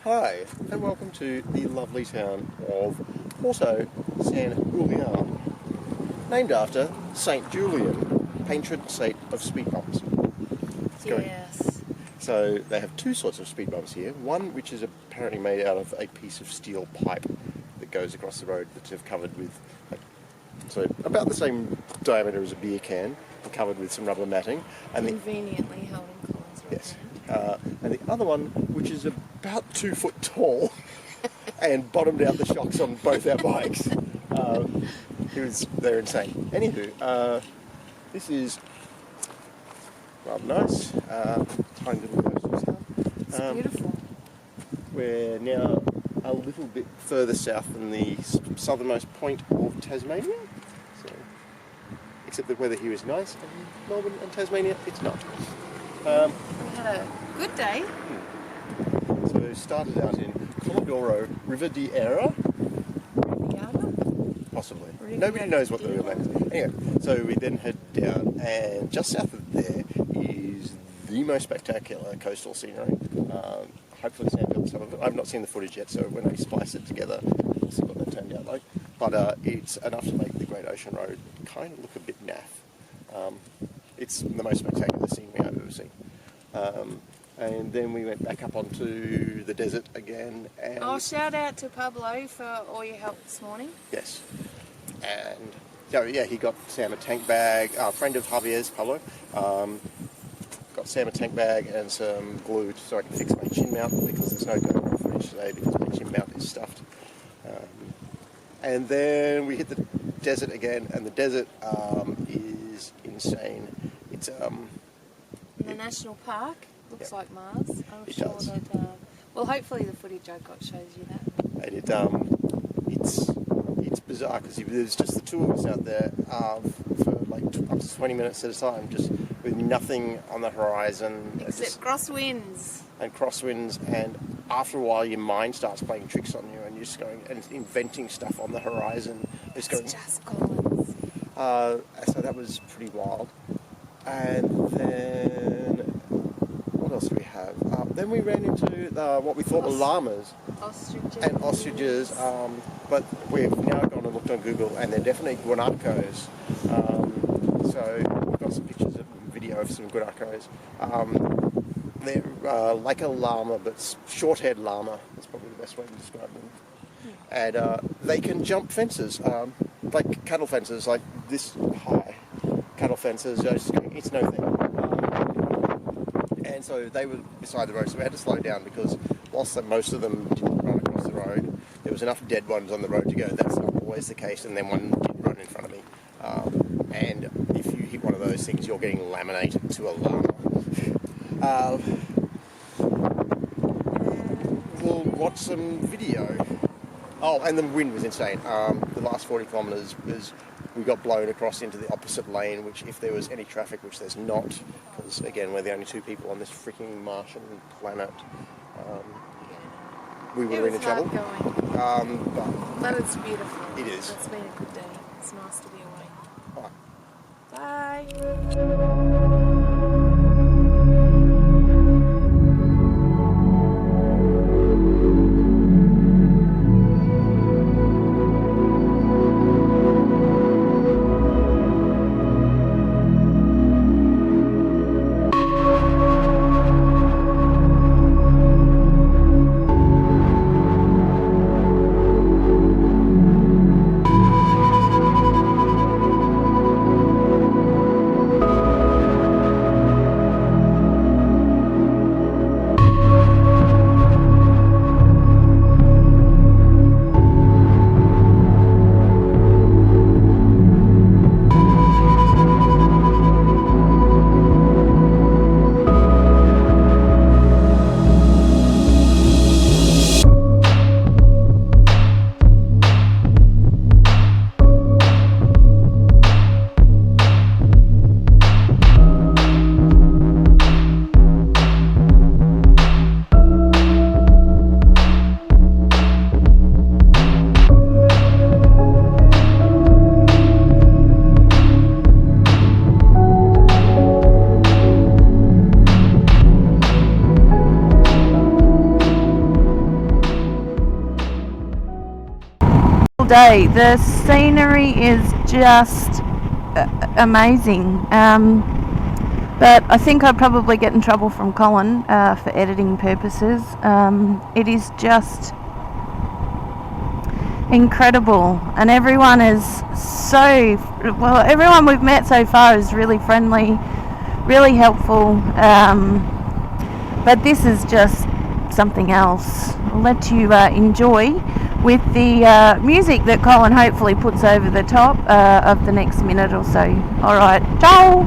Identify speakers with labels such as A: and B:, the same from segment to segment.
A: Hi, and welcome to the lovely town of Porto San Julian, named after Saint Julian, patron saint of speed bumps.
B: Yes.
A: So they have two sorts of speed bumps here. One which is apparently made out of a piece of steel pipe that goes across the road that's covered with, so about the same diameter as a beer can, and covered with some rubber matting. And
B: Conveniently held in Collins Road.
A: yes, and the other one which is about 2 foot tall and bottomed out the shocks on both our bikes. They're insane. Anywho, this is rather nice. Tiny little coastal town.
B: It's beautiful.
A: We're now a little bit further south than the southernmost point of Tasmania. So, except the weather here is nice, and Melbourne and Tasmania, it's not.
B: We had a good day.
A: So started out in Comodoro Rivadavia.
B: Riviera?
A: Possibly.
B: Riviera.
A: Nobody knows what the real name is. Anyway, so we then head down, and just south of there is the most spectacular coastal scenery. Hopefully Sam built some of it. I've not seen the footage yet, so when I splice it together, we'll see what that turned out like. But it's enough to make the Great Ocean Road kind of look a bit naff. It's the most spectacular scenery I've ever seen. And then we went back up onto the desert again. And
B: Shout out to Pablo for all your help this morning.
A: yes. And yeah, he got Sam a tank bag. A friend of Javier's, Pablo, got Sam a tank bag and some glue so I can fix my chin mount because there's no GoPro footage today because my chin mount is stuffed. And then we hit the desert again, and the desert is insane. It's
B: In the national park, looks like Mars. I'm
A: It
B: sure
A: does.
B: that. Well, hopefully the footage I got shows you that.
A: and it's bizarre because there's just the two of us out there for like up to 20 minutes at a time, just with nothing on the horizon.
B: Except crosswinds.
A: And crosswinds, and after a while your mind starts playing tricks on you and you're just going and inventing stuff on the horizon.
B: It's just Collins.
A: So that was pretty wild. And then what else do we have? Then we ran into what we thought were llamas
B: Ostriches.
A: and ostriches, but we've now gone and looked on Google and they're definitely guanacos. So we've got some pictures and video of some guanacos. They're like a llama, but short-haired llama. That's probably the best way to describe them. And they can jump fences, like cattle fences, like this high. Cattle fences, it's no thing. And so they were beside the road, so we had to slow down because whilst most of them didn't run across the road, there was enough dead ones on the road to go. That's not always the case, and then one did run in front of me. And if you hit one of those things, you're getting laminated to a llama. We'll watch some video. Oh, and the wind was insane. The last 40 kilometres we got blown across into the opposite lane, which if there was any traffic, which there's not, because again, we're the only two people on this freaking Martian planet, we were in trouble.
B: But it's beautiful.
A: It is.
B: It's been a good day. It's nice to be away.
A: Alright.
B: Bye.
C: day. The scenery is just amazing. But I think I'd probably get in trouble from Colin for editing purposes. It is just incredible, and everyone is everyone we've met so far is really friendly, really helpful, but this is just something else. I'll let you enjoy with the music that Colin hopefully puts over the top of the next minute or so. Alright, ciao!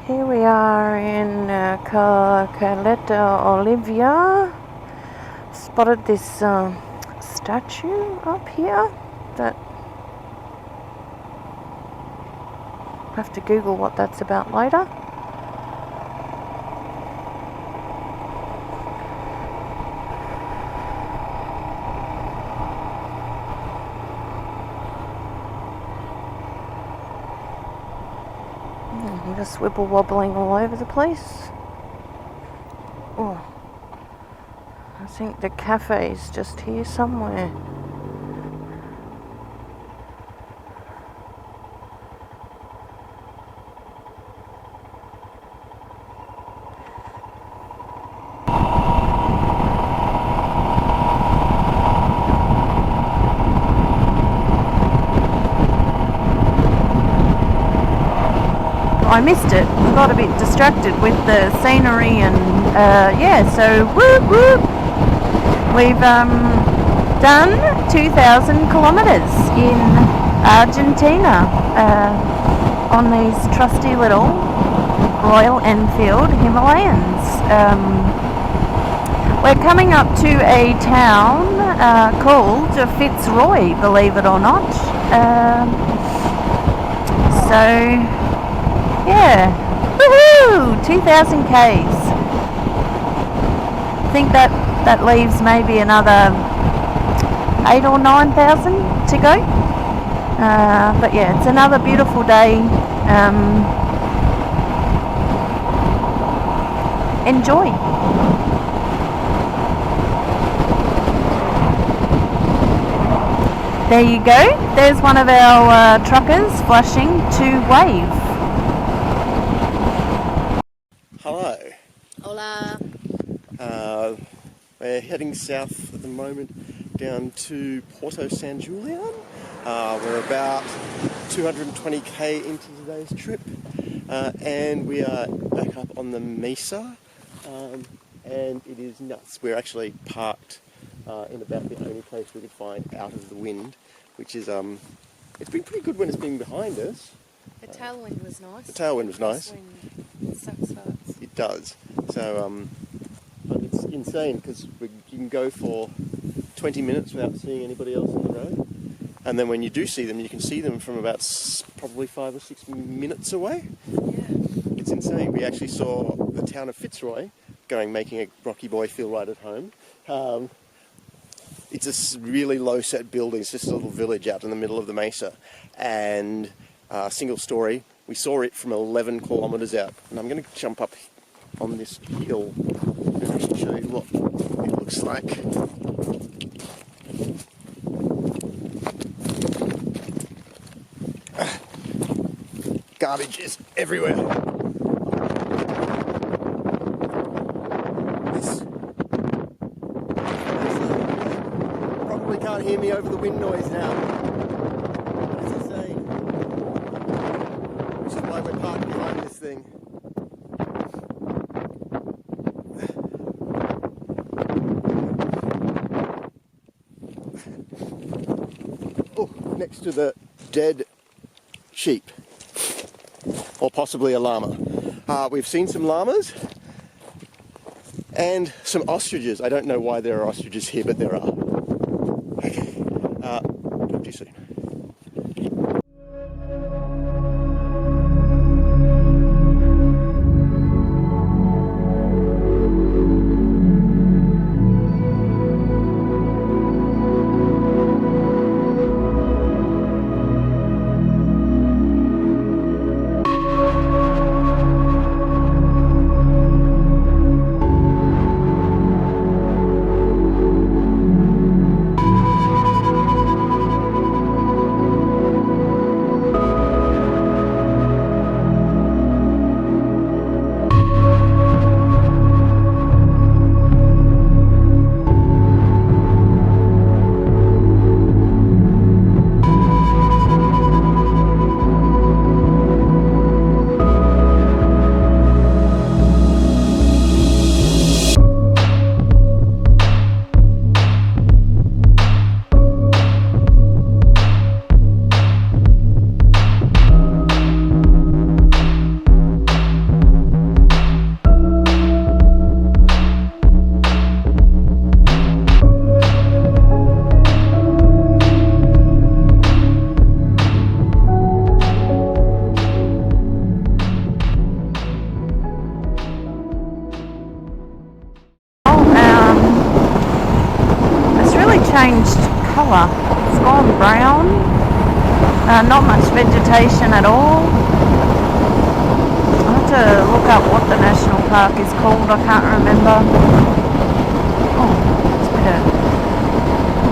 C: Here we are in Caleta Olivia. Spotted this statue up here that I'll have to Google what that's about later. Just wibble wobbling all over the place. Oh, I think the cafe's just here somewhere. I missed it. I got a bit distracted with the scenery and so whoop whoop. We've done 2,000 kilometres in Argentina on these trusty little Royal Enfield Himalayans. We're coming up to a town called Fitzroy, believe it or not. Yeah, woohoo! 2,000 Ks. I think that leaves maybe another 8 or 9,000 to go. But yeah, it's another beautiful day. Enjoy. There you go. There's one of our truckers flashing to wave.
A: Hello.
B: Hola.
A: We're heading south at the moment down to Porto San Julian. We're about 220k into today's trip, and we are back up on the mesa, and it is nuts. We're actually parked in about the only place we could find out of the wind, which is it's been pretty good when it's been behind us.
B: The tailwind was nice.
A: The tailwind was nice.
B: It sucks farts.
A: It does. So, but it's insane because you can go for 20 minutes without seeing anybody else on the road. And then when you do see them, you can see them from about probably 5 or 6 minutes away.
B: Yeah.
A: It's insane. We actually saw the town of Fitzroy making a Rocky boy feel right at home. It's a really low set building. It's just a little village out in the middle of the mesa. And single story. We saw it from 11 kilometres out. And I'm going to jump up on this hill and I can show you what it looks like. Garbage is everywhere. This probably can't hear me over the wind noise now. It's insane. Which is why we're parked behind this thing. next to the dead sheep, or possibly a llama. We've seen some llamas and some ostriches. I don't know why there are ostriches here, but there are. Okay, talk to you soon.
C: Changed colour. It's gone brown. Not much vegetation at all. I have to look up what the national park is called. I can't remember. Oh, there's a bit of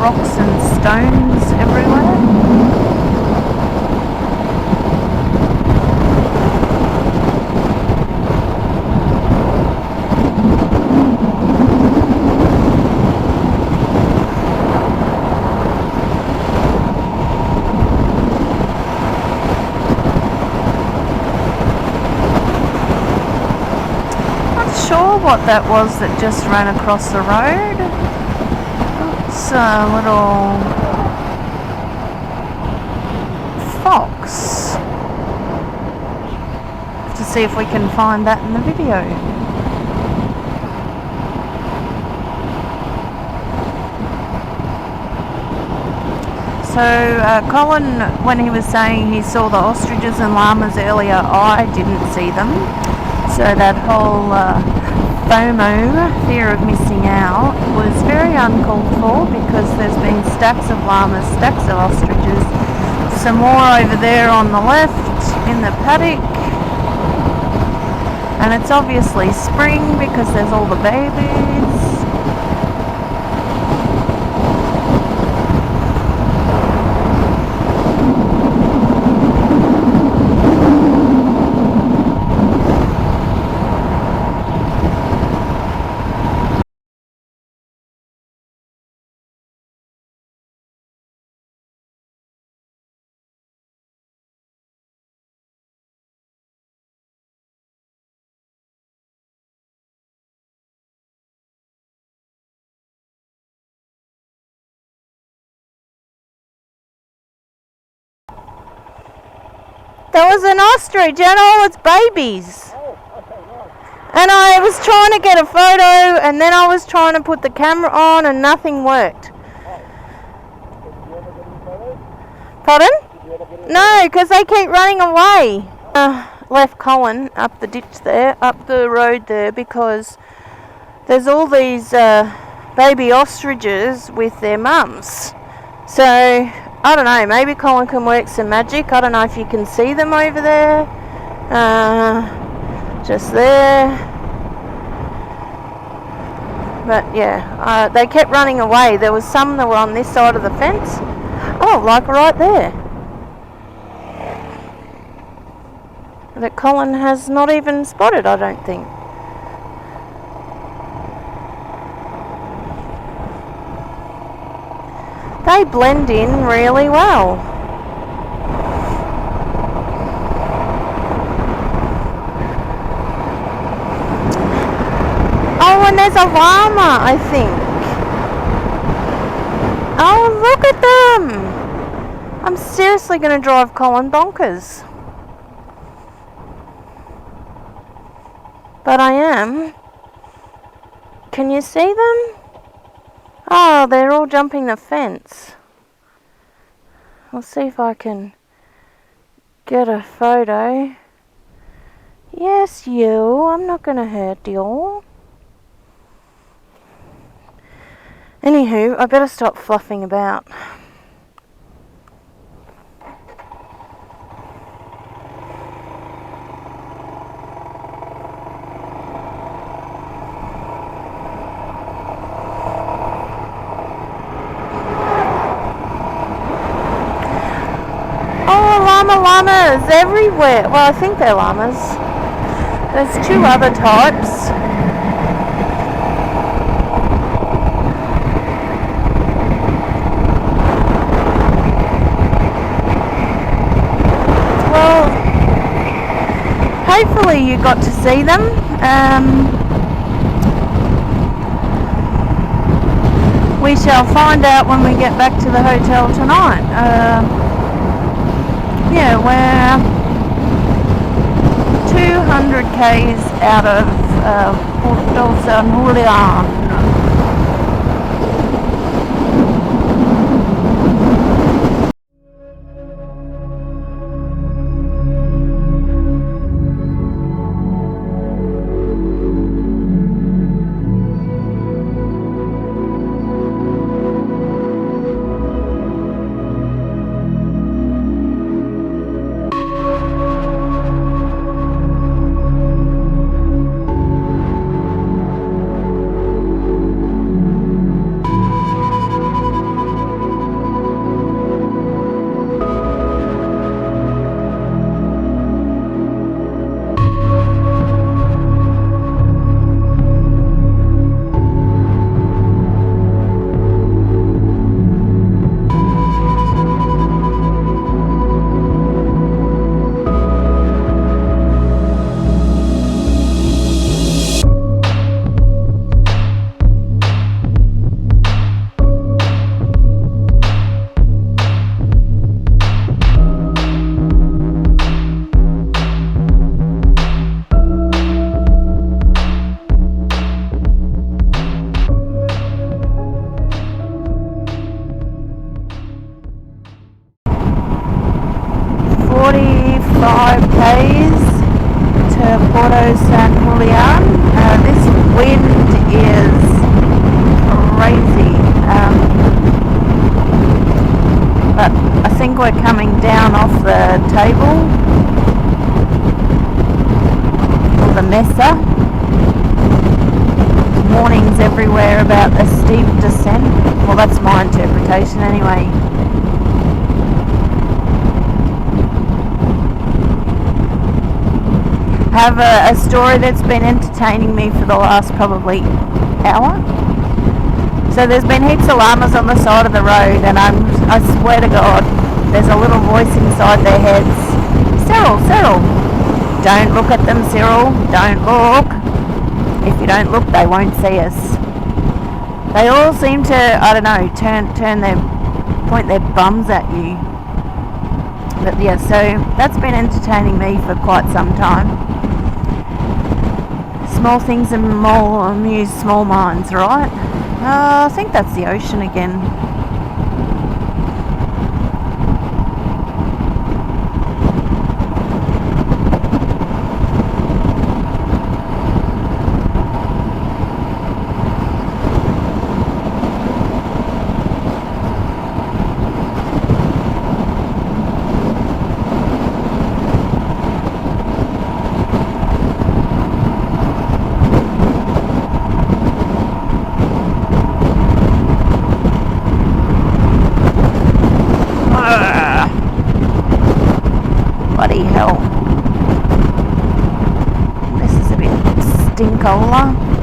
C: rocks and stones everywhere. Sure what that was that just ran across the road. It's a little fox. Have to see if we can find that in the video. So Colin, when he was saying he saw the ostriches and llamas earlier, I didn't see them. So that whole FOMO, fear of missing out, was very uncalled for because there's been stacks of llamas, stacks of ostriches, some more over there on the left in the paddock, and it's obviously spring because there's all the babies. There was an ostrich and all its babies.
A: Oh, okay, nice.
C: And I was trying to get a photo and then I was trying to put the camera on and nothing worked.
A: Oh. Did you ever get any photos?
C: Pardon?
A: Did you ever get any
C: No, because they keep running away. Left Colin up the ditch there, up the road there, because there's all these baby ostriches with their mums. So, I don't know, maybe Colin can work some magic. I don't know if you can see them over there. Just there. But yeah, they kept running away. There was some that were on this side of the fence. Oh, like right there. That Colin has not even spotted, I don't think. They blend in really well. Oh, and there's a llama, I think. Oh, look at them. I'm seriously going to drive Colin bonkers. But I am. Can you see them? Oh, they're all jumping the fence. I'll see if I can get a photo. Yes, you. I'm not going to hurt you. Anywho, I better stop fluffing about. Llamas everywhere. Well, I think they're llamas. There's two other types. Well, hopefully you got to see them. We shall find out when we get back to the hotel tonight. Yeah, we're 200 k's out of Porto San Julian. 45 k's to Porto San Julian. This wind is crazy, but I think we're coming down off the table, or the mesa. Warnings everywhere about a steep descent. Well, that's my interpretation anyway. Have a story that's been entertaining me for the last probably hour. So there's been heaps of llamas on the side of the road, and I swear to God, there's a little voice inside their heads. Cyril, Cyril, don't look at them, Cyril, don't look. If you don't look, they won't see us. They all seem to, I don't know, point their bums at you. But yeah, so that's been entertaining me for quite some time. Small things amuse small minds, right? I think that's the ocean again. Bloody hell. This is a bit stinkola.